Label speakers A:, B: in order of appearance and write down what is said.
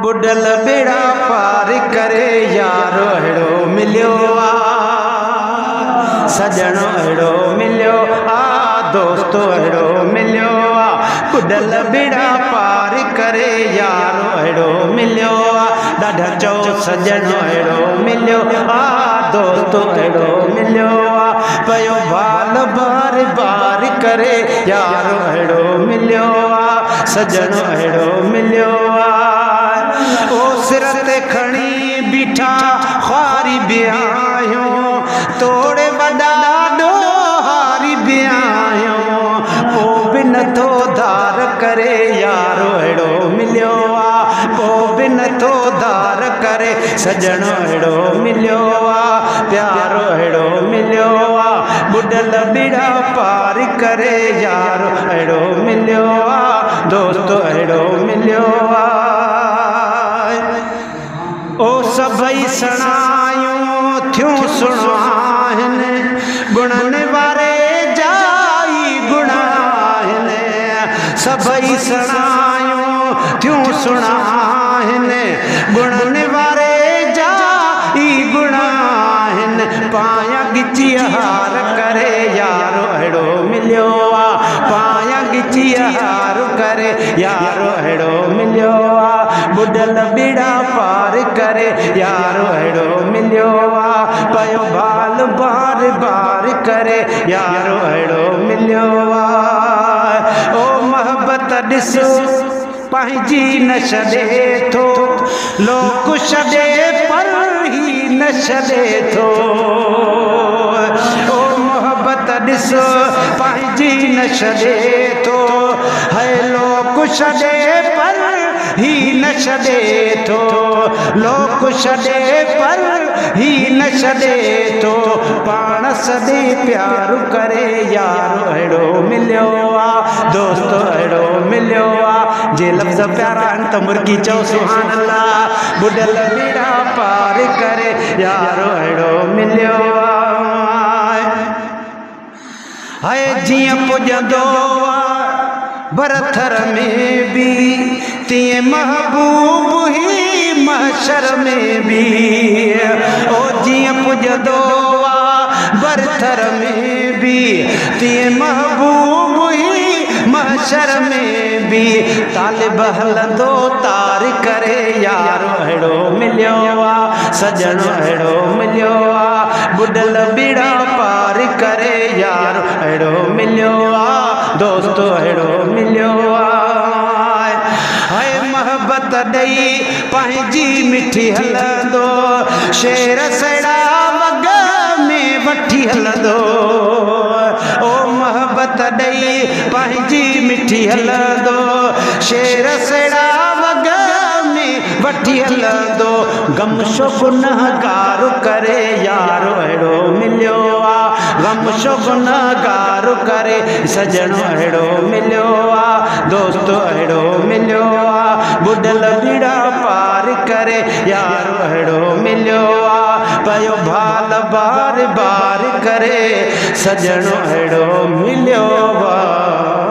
A: बुडल बेड़ा पार करे यारो अहिड़ो मिलियो आ सजणो अहिड़ो मिलियो आ दोस्तो अहिड़ो मिलियो आ बुडल बेड़ा पार करे यारो अहिड़ो मिलियो आ ॾाढा चओ सजणो अहिड़ो मिलियो आ दोस्तो अहिड़ो मिलियो आ पयो बाल बार बार करे यारो अहिड़ो मिलियो आ सजणो अहिड़ो मिलियो आ ओ सिर ते खणी बीठा ख़्वारी बिहायो तोड़े वॾा ॾोहारी बिहायो पोइ बि नथो धार करे यारो अहिड़ो मिलियो आ पोइ बि नथो धार करे सजणो अहिड़ो मिलियो आ प्यारो अहिड़ो मिलियो आ बुडल बेड़ा पार करे यारो अहिड़ो मिलियो आ दोस्तो अहिड़ो मिलियो आ ओ सभई सणायूं थियूं सुणाहिनि गुणनि वारे जाई गुणाहिनि सभई सणायूं थियूं सुणाहिनि गुणनि वारे जाई गुणाहिनि पाया गिची हार करे यारो अहिड़ो मिलियो आ पाया गिची हार करे यारो अहिड़ो मिलियो आ बुडल बेड़ा पार करे यारो अहिड़ो मिलियो आ पयो बाल बार बार करे यारो अहिड़ो मिलियो आ ओ मोहब्बत ॾिसो पंहिंजी न छॾे थो लोक छॾे पर ही न छॾे थो ओ मोहब्बत ॾिसो पंहिंजी न छॾे थो है लोक छॾे पर ही न छॾे थो लोक छॾे पर ही न छॾे थो पाण सॾे प्यार करे यारो अहिड़ो मिलियो आ दोस्तो अहिड़ो मिलियो आ जे लफ़्ज़ प्यारा आहिनि त मुर्गी चओ सुभान अल्लाह बुडल बेड़ा पार करे यारो अहिड़ो मिलियो आ हाय जीअं पुॼंदो आ भरथर में भी तीअं महबूब ही महशर में भी ओ जीअं पुॼंदो आ भरथर में भी तीअं महबूब ही महशर में भी तालिब हलंदो तार करे यारो अहिड़ो मिलियो आ सजणो अहिड़ो मिलियो आ बुडल बेड़ा पार करे यारो अहिड़ो मिलियो आ दोस्तो अहिड़ो मिलियो आ हाय मोहब्बत ॾेई पंहिंजी मिठी हलंदो शेर सड़ा वग में वठी हलंदो ओ मोहब्बत ॾेई पंहिंजी मिठी हलंदो शेर सड़ा वग में वठी हलंदो गम छो गुनहगार करे यारो अहिड़ो मिलियो आ गम छो गुनहगार करे सजणो अहिड़ो मिलियो आ दोस्तो अहिड़ो मिलियो आ बुडल बेड़ा पार करे यारो अहिड़ो मिलियो आ पयो भाल बार बार करे सजणो अहिड़ो मिलियो आ।